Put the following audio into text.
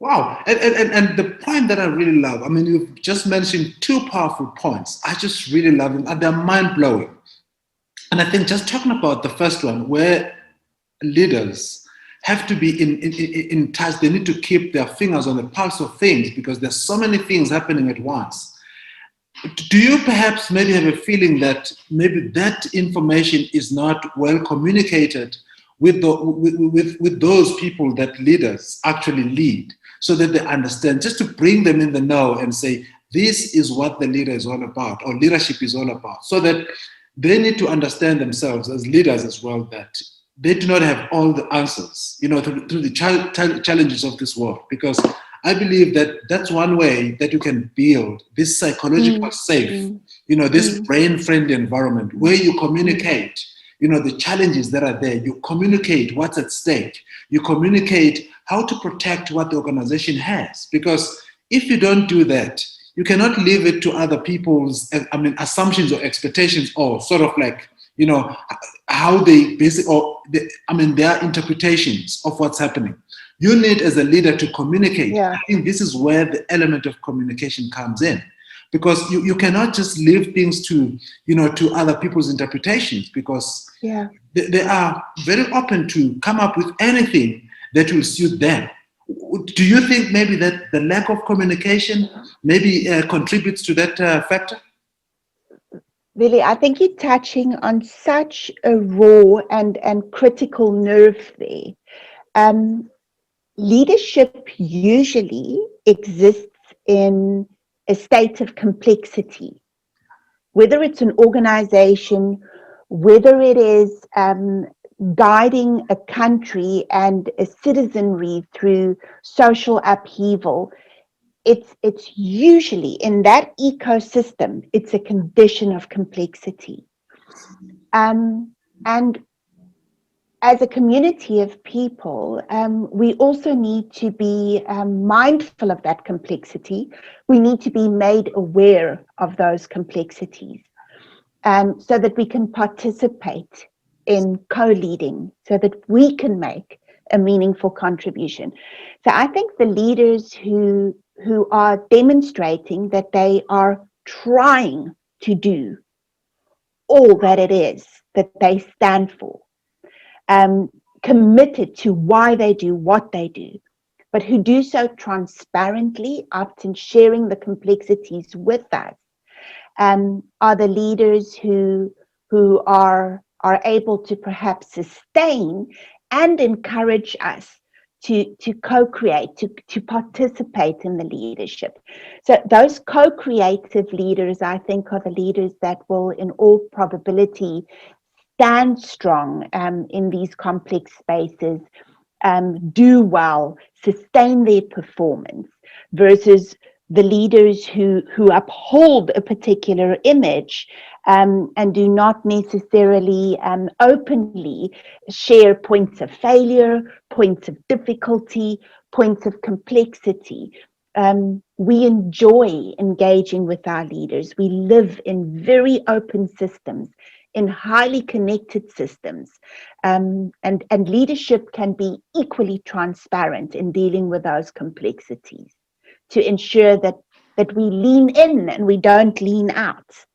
Wow. And the point that I really love, I mean, you've just mentioned two powerful points. I just really love them and they're mind blowing. And I think just talking about the first one, where leaders have to be in touch, they need to keep their fingers on the pulse of things because there's so many things happening at once. Do you perhaps maybe have a feeling that maybe that information is not well communicated with those people that leaders actually lead so that they understand, just to bring them in the know and say, this is what the leader is all about or leadership is all about, so that they need to understand themselves as leaders as well, that they do not have all the answers, through the challenges of this world. Because I believe that that's one way that you can build this psychological safe, this brain-friendly environment where you communicate, the challenges that are there. You communicate what's at stake. You communicate how to protect what the organization has. Because if you don't do that, you cannot leave it to other people's, assumptions or expectations, or sort of like, how they their interpretations of what's happening. You need, as a leader, to communicate. Yeah. I think this is where the element of communication comes in, because you cannot just leave things to other people's interpretations, because they are very open to come up with anything that will suit them. Do you think maybe that the lack of communication maybe contributes to that factor? Really, I think you're touching on such a raw and critical nerve there. Leadership usually exists in a state of complexity, whether it's an organization, whether it is guiding a country and a citizenry through social upheaval. It's usually in that ecosystem, it's a condition of complexity. And as a community of people, we also need to be mindful of that complexity. We need to be made aware of those complexities, so that we can participate in co-leading, so that we can make a meaningful contribution. So I think the leaders who are demonstrating that they are trying to do all that it is that they stand for, committed to why they do what they do, but who do so transparently, often sharing the complexities with us, are the leaders who are able to perhaps sustain and encourage us to co-create, to participate in the leadership. So those co-creative leaders, I think, are the leaders that will, in all probability, stand strong in these complex spaces, do well, sustain their performance, versus the leaders who uphold a particular image and do not necessarily openly share points of failure, points of difficulty, points of complexity. We enjoy engaging with our leaders. We live in very open systems, in highly connected systems, and leadership can be equally transparent in dealing with those complexities, to ensure that we lean in and we don't lean out.